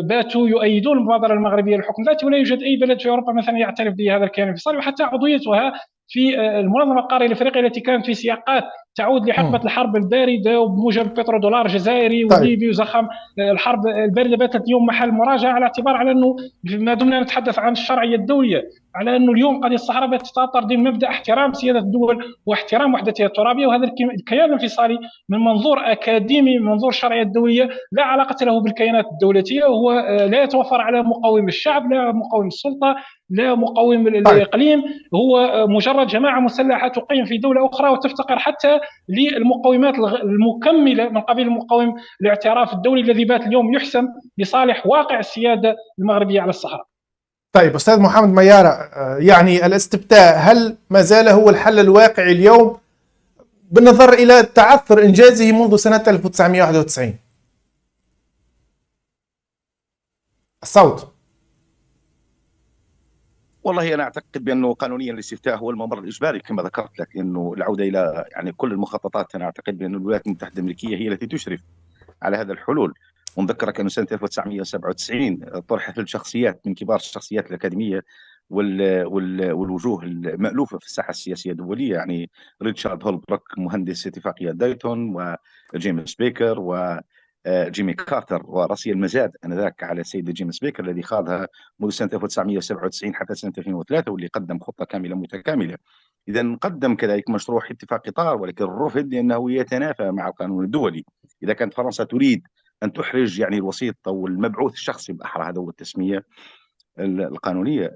باتوا يؤيدون المبادرة المغربية للحكم الذاتي، ولا يوجد أي بلد في أوروبا مثلا يعترف بهذا الكيان الانفصالي، وحتى عضويتها في المنظمة القارية الأفريقية التي كانت في سياقات تعود لحقبة الحرب الباردة وبموجب البترودولار الجزائري والليبي وزخم الحرب الباردة، باتت اليوم محل مراجعة، على اعتبار على أنه ما دمنا نتحدث عن الشرعية الدولية، على أنه اليوم قضية الصحراء تتأطر ضمن مبدأ احترام سيادة الدول واحترام وحدتها الترابية، وهذا الكيان الانفصالي من منظور أكاديمي، من منظور الشرعية الدولية، لا علاقة له بالكيانات الدولتية، وهو لا يتوفر على مقاوم الشعب، لا مقاوم السلطة، لا مقاوم الإقليم، هو مجرد جماعة مسلحة تقيم في دولة أخرى وتفتقر حتى للمقومات المكملة من قبيل المقاوم الاعتراف الدولي الذي بات اليوم يحسم لصالح واقع السيادة المغربية على الصحراء. طيب أستاذ محمد ميارة، يعني الاستفتاء هل ما زال هو الحل الواقعي اليوم بالنظر إلى تعثر إنجازه منذ سنة 1991؟ الصوت. والله أنا أعتقد بأنه قانونيا الاستفتاء هو الممر الإجباري كما ذكرت لك، أنه العودة إلى يعني كل المخططات. أنا أعتقد بأن الولايات المتحدة الأمريكية هي التي تشرف على هذا الحلول، ونذكرك أنه سنة 1997 طرحت الشخصيات من كبار الشخصيات الأكاديمية والوجوه المألوفة في الساحة السياسية الدولية، يعني ريتشارد هولبروك مهندس اتفاقية دايتون، وجيمس بيكر، وجيمي كارتر، وراسي المزاد انذاك على السيد جيمس بيكر الذي خاضها منذ سنة 1997 حتى سنة 2003، واللي قدم خطة كاملة متكاملة. إذا قدم كذلك مشروع اتفاق إطار، ولكن رفض لأنه يتنافى مع القانون الدولي. إذا كانت فرنسا تريد أن تحرج يعني الوسيط أو المبعوث الشخصي بأحرى، هذا هو التسمية القانونية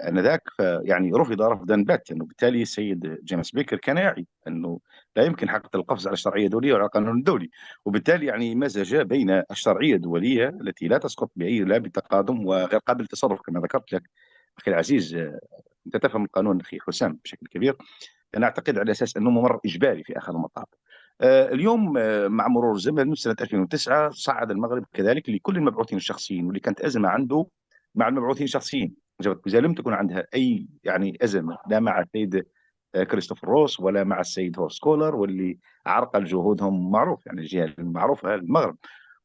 آنذاك، فيعني رفض رفضا باتا، انه بالتالي السيد جيمس بيكر كان يعي انه لا يمكن حق القفز على الشرعية الدولية وعلى القانون الدولي، وبالتالي يعني مزج بين الشرعية الدولية التي لا تسقط بأي لا بالتقادم وغير قابل للتصرف كما ذكرت لك أخي العزيز. أنت تفهم القانون أخي حسام بشكل كبير. أنا أعتقد على أساس أنه ممر إجباري في آخر المطاف. اليوم مع مرور الزمن من سنة 2009 صعد المغرب كذلك لكل المبعوثين الشخصيين، واللي كانت أزمة عنده مع المبعوثين الشخصيين. إذا لم تكن عندها أي يعني أزمة لا مع السيد كريستوفر روس ولا مع السيد هورست كولر، واللي عرقل جهودهم معروف، يعني الجهة المعروفة المغرب.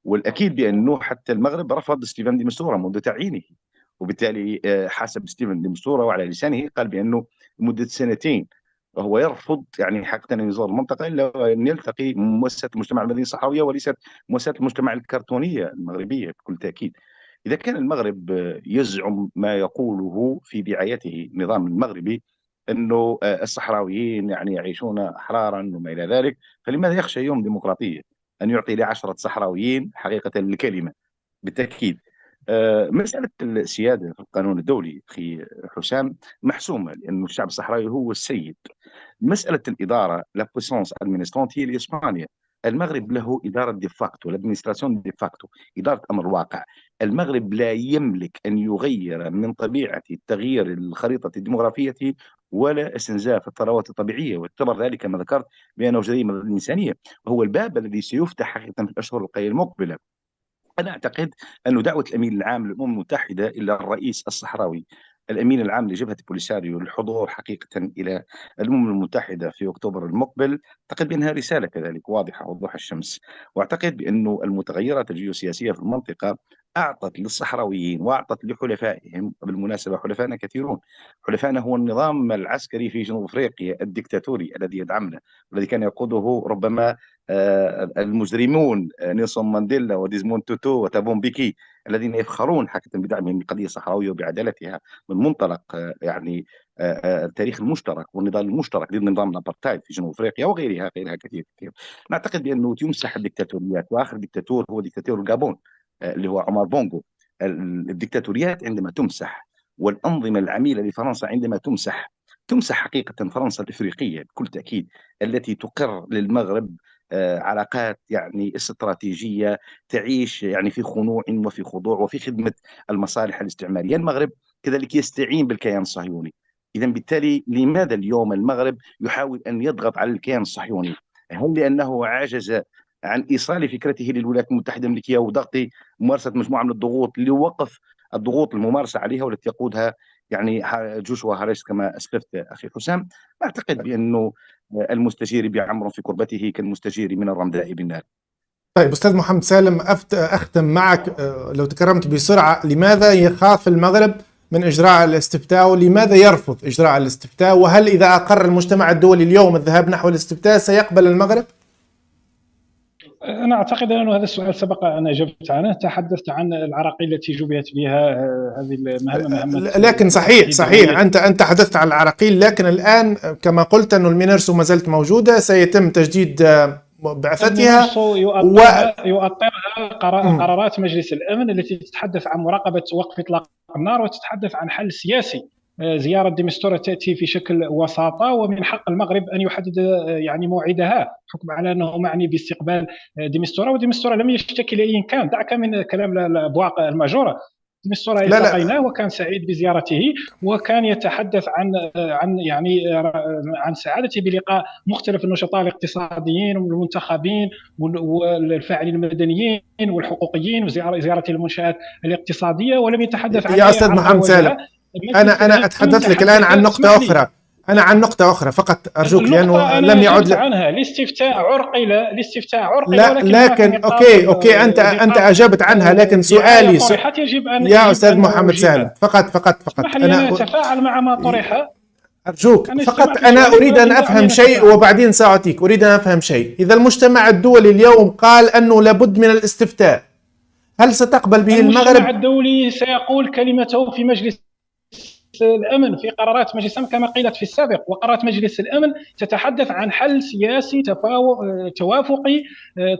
والأكيد بأنه حتى المغرب رفض ستيفن دي مستورة منذ تعيينه، وبالتالي حسب ستيفن دي مستورة وعلى لسانه قال بأنه لمدة سنتين وهو يرفض يعني حقيقة أن يزور المنطقة إلا أن يلتقي مؤسسات المجتمع المدني الصحراوية وليست مؤسسات المجتمع الكرتونية المغربية بكل تأكيد. إذا كان المغرب يزعم ما يقوله في دعايته النظام المغربي أنه الصحراويين يعني يعيشون أحرارا وما إلى ذلك، فلماذا يخشى يوم ديمقراطية أن يعطي ل10 صحراويين حقيقة الكلمة؟ بالتأكيد مسألة السيادة في القانون الدولي أخي حسام محسومة، لأن الشعب الصحراوي هو السيد. مسألة الإدارة لا بويسونس ادمينسترونت هي لإسبانيا. المغرب له إدارة ديفاكتو، الادمنستراسيون ديفاكتو، إدارة أمر الواقع. المغرب لا يملك أن يغير من طبيعة تغيير الخريطة الديمغرافية ولا استنزاف الثروات الطبيعية، واعتبر ذلك ما ذكرت بأنه جريمة ضد الإنسانية. وهو الباب الذي سيفتح حقيقة في الأشهر المقبلة. أنا أعتقد أن دعوة الأمين العام للأمم المتحدة إلى الرئيس الصحراوي الأمين العام لجبهة بوليساريو للحضور حقيقة إلى الأمم المتحدة في أكتوبر المقبل، أعتقد بأنها رسالة كذلك واضحة وضوح الشمس. وأعتقد بأن المتغيرات الجيوسياسية في المنطقة أعطت للصحراويين وأعطت لحلفائهم، بالمناسبة حلفائنا كثيرون، حلفائنا هو النظام العسكري في جنوب أفريقيا الدكتاتوري الذي يدعمنا والذي كان يقوده ربما المجرمون نيلسون مانديلا وديزموند توتو وتابو مبيكي، الذين يفخرون حقيقة بدعمهم للقضية الصحراوية وبعدالتها من منطلق يعني التاريخ المشترك والنضال المشترك ضد نظام الابارتايد في جنوب افريقيا وغيرها كثير. نعتقد بانه تمسح الدكتاتوريات، واخر دكتاتور هو دكتاتور الغابون اللي هو عمر بونغو. الدكتاتوريات عندما تمسح والانظمه العميله لفرنسا عندما تمسح حقيقه فرنسا الافريقيه بكل تاكيد، التي تقر للمغرب علاقات يعني استراتيجية تعيش يعني في خنوع وفي خضوع وفي خدمة المصالح الاستعمارية. المغرب كذلك يستعين بالكيان الصهيوني. إذا بالتالي لماذا اليوم المغرب يحاول أن يضغط على الكيان الصهيوني؟ هل لأنه عجز عن إيصال فكرته للولايات المتحدة الأمريكية وضغط ممارسة مجموعة من الضغوط لوقف الضغوط الممارسة عليها والتي يقودها يعني جوشوا هاريس كما أسلفت أخي حسام؟ أعتقد بأنه المستجير بعمر في كربته كالمستجير من الرمداء بالنار. طيب أستاذ محمد سالم، أختم معك لو تكرمت بسرعة، لماذا يخاف المغرب من إجراء الاستفتاء ولماذا يرفض إجراء الاستفتاء؟ وهل إذا أقر المجتمع الدولي اليوم الذهاب نحو الاستفتاء سيقبل المغرب؟ أنا أعتقد أن هذا السؤال سبق أن أجبت عنه، تحدثت عن العراقيل التي جبهت بها هذه المهمة. لكن صحيح أنت حدثت عن العراقيل، لكن الآن كما قلت أن المينرسو ما زالت موجودة، سيتم تجديد بعثتها يؤطرها قرارات مجلس الأمن التي تتحدث عن مراقبة وقف إطلاق النار وتتحدث عن حل سياسي. زيارة دي مستورة تأتي في شكل وساطة، ومن حق المغرب أن يحدد يعني موعدها حكم على أنه معني باستقبال دي مستورة. ودي مستورة لم يشتكي لأي كان، دعك من كلام البواق الماجورة. دي مستورة التقيناه وكان سعيد بزيارته، وكان يتحدث عن يعني عن سعادته بلقاء مختلف النشطاء الاقتصاديين والمنتخبين والفاعلين المدنيين والحقوقيين، وزيارة المنشآت الاقتصادية، ولم يتحدث عن يا أستاذ محمد سالم. أنا أتحدث لك الآن عن نقطة أخرى. عن نقطة أخرى فقط أرجوك، لأنه لم يعد عنها. الاستفتاء عرقل لكن أوكي أنت أجبت عنها، لكن سؤالي يا أستاذ محمد سالم فقط أنا أتفاعل مع ما طرح. أرجوك فقط، أنا أريد أن أفهم شيء وبعدين سأعطيك. أريد أن أفهم شيء. إذا المجتمع الدولي اليوم قال أنه لابد من الاستفتاء، هل ستقبل به المغرب؟ المجتمع الدولي سيقول كلمته في مجلس الأمن، في قرارات مجلس الأمن كما قيلت في السابق. وقرارات مجلس الأمن تتحدث عن حل سياسي توافقي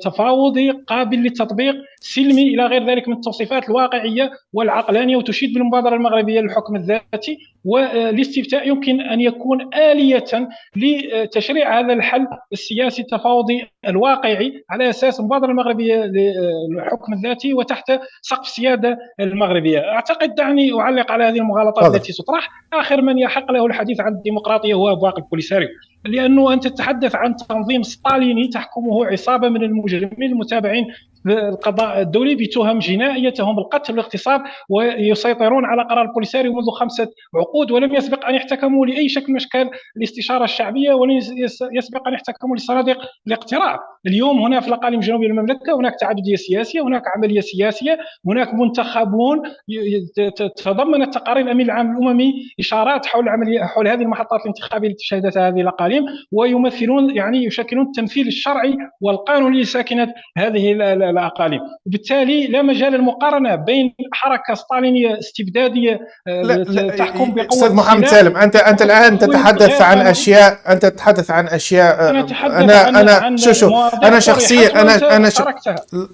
تفاوضي قابل للتطبيق سلمي إلى غير ذلك من التوصيفات الواقعية والعقلانية، وتشيد بالمبادرة المغربية للحكم الذاتي. والاستفتاء يمكن أن يكون آلية لتشريع هذا الحل السياسي التفاوضي الواقعي على أساس مبادرة المغربية للحكم الذاتي وتحت سقف السيادة المغربية. أعتقد، دعني أعلق على هذه المغالطات التي تطرح. آخر من يحق له الحديث عن الديمقراطية هو أبو عقل بوليساريو، لأنه أنت تتحدث عن تنظيم ستاليني تحكمه عصابة من المجرمين المتابعين القضاء الدولي بتهم جنائية، تهم القتل والاغتصاب، ويسيطرون على قرار البوليساريو منذ 5 عقود، ولم يسبق أن يحتكموا لأي شكل من أشكال الاستشارة الشعبية، ولم يسبق أن يحتكموا لصناديق الاقتراع. اليوم هنا في الأقاليم الجنوبية للمملكة هناك تعددية سياسية، هناك عملية سياسية، هناك منتخبون. تضمنت تقارير الأمين العام الأممي إشارات حول هذه المحطات الانتخابية التي شهدتها هذه الأقاليم، ويمثلون يشكلون التمثيل الشرعي والقانوني لساكنة هذه الأقاليم. وبالتالي لا مجال للمقارنة بين حركة ستالينية استبدادية تحكم بقوة. أستاذ محمد سالم، أنت الآن تتحدث عن أشياء، أنا شخصيا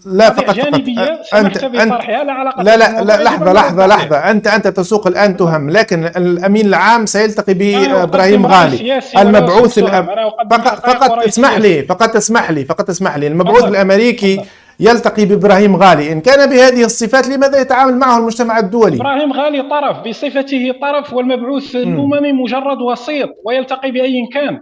لا فقط جانبية سمحت بطرحها لا علاقة. لحظة أنت تسوق الآن تهم، لكن الأمين العام سيلتقي بإبراهيم غالي المبعوث فقط اسمح لي المبعوث الأمريكي يلتقي بإبراهيم غالي. إن كان بهذه الصفات لماذا يتعامل معه المجتمع الدولي؟ إبراهيم غالي طرف بصفته طرف، والمبعوث الأممي مجرد وسيط ويلتقي بأي كان.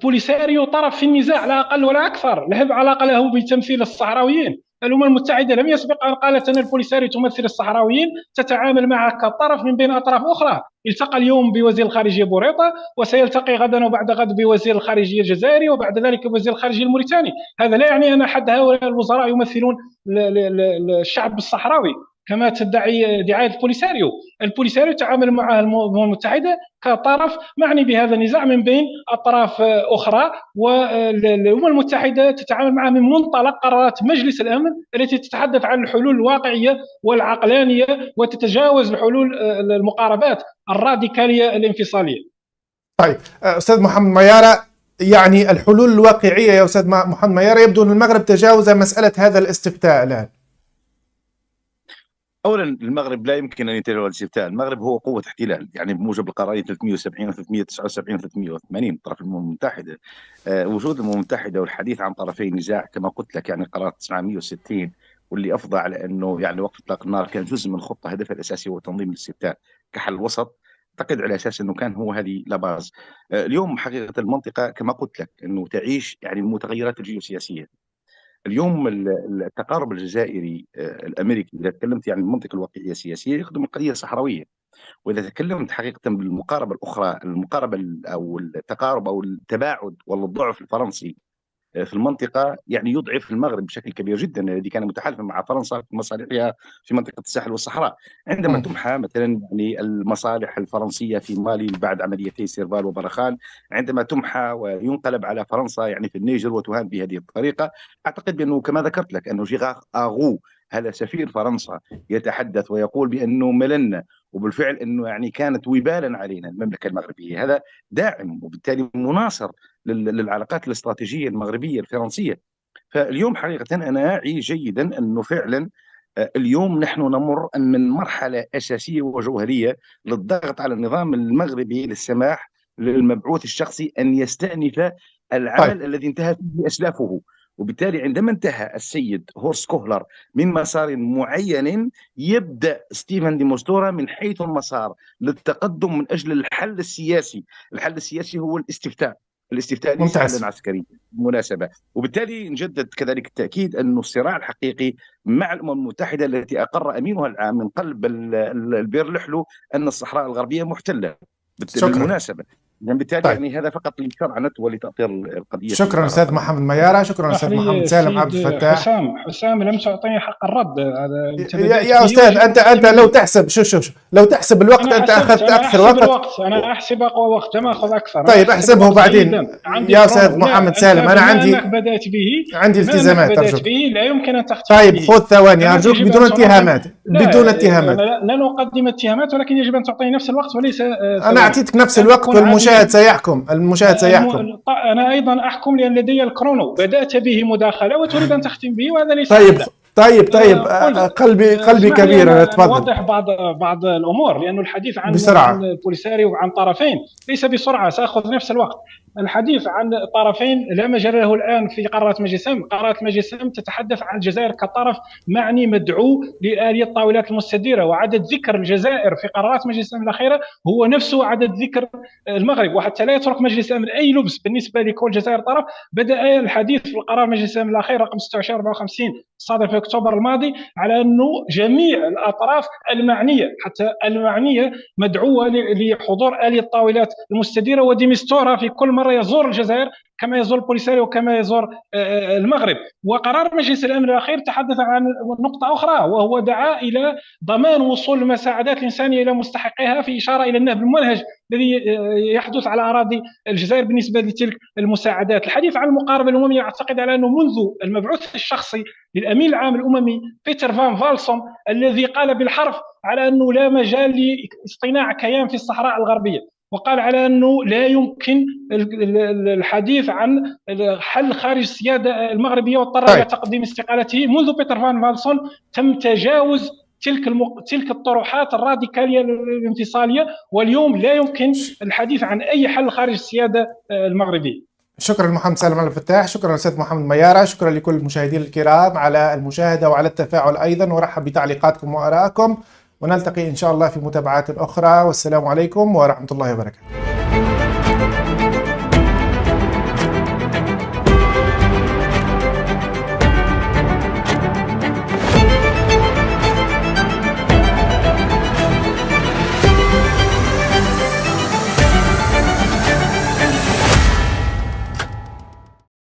بوليساريو طرف في النزاع لا أقل ولا أكثر، لا علاقة له بتمثيل الصحراويين. الأمم المتحدة لم يسبق أن قالت أن البوليساريو تمثل الصحراويين، تتعامل معه كطرف من بين أطراف أخرى. التقى اليوم بوزير الخارجية بوريطة، وسيلتقي غدا وبعد غد بوزير الخارجية الجزائري، وبعد ذلك بوزير الخارجية الموريتاني. هذا لا يعني أن أحد هؤلاء الوزراء يمثلون الشعب الصحراوي كما تدعي دعاية البوليساريو. البوليساريو تعامل مع الأمم المتحدة كطرف معني بهذا النزاع من بين أطراف أخرى، والأمم المتحدة تتعامل معه من منطلق قرارات مجلس الأمن التي تتحدث عن الحلول الواقعية والعقلانية وتتجاوز الحلول المقاربات الراديكالية الانفصالية. طيب أستاذ محمد ميارة، يعني الحلول الواقعية يا أستاذ محمد ميارة، يبدو أن المغرب تجاوز مسألة هذا الاستفتاء الآن. اولا المغرب لا يمكن ان يتجاوز الاستفتاء. المغرب هو قوه احتلال، يعني بموجب القرارين 370 و 379 و 380 طرف الامم المتحده. وجود الامم المتحده والحديث عن طرفي النزاع كما قلت لك، يعني قرار 960 واللي افضى على انه يعني وقف اطلاق النار كان جزء من خطه هدفها الاساسي هو تنظيم الاستفتاء كحل وسط. اعتقد على اساس انه كان هو هذه لاباز. اليوم حقيقه المنطقه كما قلت لك انه تعيش يعني المتغيرات الجيوسياسيه. اليوم التقارب الجزائري الامريكي، اذا تكلمت يعني المنطقه الواقعيه السياسيه، يخدم القضيه الصحراويه. واذا تكلمت حقيقه بالمقاربه الاخرى، المقاربه او التقارب او التباعد ولا الضعف الفرنسي في المنطقه يعني يضعف المغرب بشكل كبير جدا، الذي كان متحالفا مع فرنسا في مصالحها في منطقه الساحل والصحراء. عندما تمحى مثلا يعني المصالح الفرنسيه في مالي بعد عمليتي سيرفال وبرخان، عندما تمحى وينقلب على فرنسا يعني في النيجر وتهان بهذه الطريقه، اعتقد بانه كما ذكرت لك انه جيغار اغو هذا سفير فرنسا يتحدث ويقول بانه مللنا، وبالفعل انه يعني كانت وبالا علينا المملكه المغربيه. هذا داعم وبالتالي مناصر للعلاقات الاستراتيجيه المغربيه الفرنسيه. فاليوم حقيقه انا اعي جيدا انه فعلا اليوم نحن نمر من مرحله اساسيه وجوهريه للضغط على النظام المغربي للسماح للمبعوث الشخصي ان يستأنف العمل الذي انتهى فيه اسلافه. وبالتالي عندما انتهى السيد هورست كوهلر من مسار معين، يبدأ ستيفن دي مستورة من حيث المسار للتقدم من أجل الحل السياسي. الحل السياسي هو الاستفتاء ليس حلا عسكري بالمناسبة. وبالتالي نجدد كذلك التأكيد أن الصراع الحقيقي مع الأمم المتحدة التي أقر أمينها العام من قلب البير لحلو أن الصحراء الغربية محتلة بالمناسبة. بالتالي يعني هذا فقط للشرعنة ولتأطير القضية. شكرا أستاذ محمد ميارة، شكرا أستاذ محمد سالم عبد الفتاح. حسام لم تعطيني حق الرد. يا أستاذ أنت لو تحسب لو تحسب الوقت أنت أخذت أكثر وقت. أنا أحسب أقوى وقت ما أخذ أكثر. طيب أحسبه بعدين يا أستاذ محمد سالم. أنا عندي التزامات أرجوك. لا يمكن أن تختم. طيب خذ ثواني أرجوك بدون اتهامات. لن أقدم اتهامات، ولكن يجب أن تعطيني نفس الوقت وليس. أنا أعطيتك نفس الوقت والمشاهد سيحكم. أنا أيضا أحكم لأن لدي الكرونو، بدأت به مداخلة وتريد أن تختم به، وهذا ليس. طيب طيب قلبي اسمح لي كبير، أنا تفضل نوضح بعض الامور، لانه الحديث عن بسرعة. البوليساريو وعن طرفين ليس بسرعه، ساخذ نفس الوقت. الحديث عن طرفين لا مجال له الان في قرارات مجلس الامن. قرارات مجلس الامن تتحدث عن الجزائر كطرف معني مدعو لآلية الطاولات المستديره، وعدد ذكر الجزائر في قرارات مجلس الامن الاخيره هو نفسه عدد ذكر المغرب، وحتى لا يترك مجلس الامن اي لبس بالنسبه لكل الجزائر طرف. بدا الحديث في القرار مجلس الامن الاخير رقم 2654 الصادر في اكتوبر الماضي على انه جميع الاطراف المعنيه، حتى المعنيه، مدعوه لحضور آلية الطاولات المستديره وديمستورها في كل مره يزور الجزائر، كما يزور البوليساريو وكما يزور المغرب. وقرار مجلس الامن الاخير تحدث عن نقطه اخرى، وهو دعا الى ضمان وصول المساعدات الانسانيه الى مستحقيها، في اشاره الى النهب المنهج الذي يحدث على اراضي الجزائر بالنسبه لتلك المساعدات. الحديث عن المقاربه الامميه اعتقد على انه منذ المبعوث الشخصي للامين العام الاممي بيتر فان فالسون الذي قال بالحرف على انه لا مجال لاصطناع كيان في الصحراء الغربيه، وقال على انه لا يمكن الحديث عن حل خارج السياده المغربيه، واضطر الى تقديم استقالته. منذ بيتر فان فالسون تم تجاوز تلك الطروحات الراديكاليه الانفصاليه، واليوم لا يمكن الحديث عن اي حل خارج السياده المغربيه. شكرا محمد سالم الفتاح، شكرا استاذ محمد ميارة، شكرا لكل المشاهدين الكرام على المشاهده وعلى التفاعل ايضا، ورحب بتعليقاتكم وارائكم، ونلتقي ان شاء الله في متابعات اخرى، والسلام عليكم ورحمه الله وبركاته.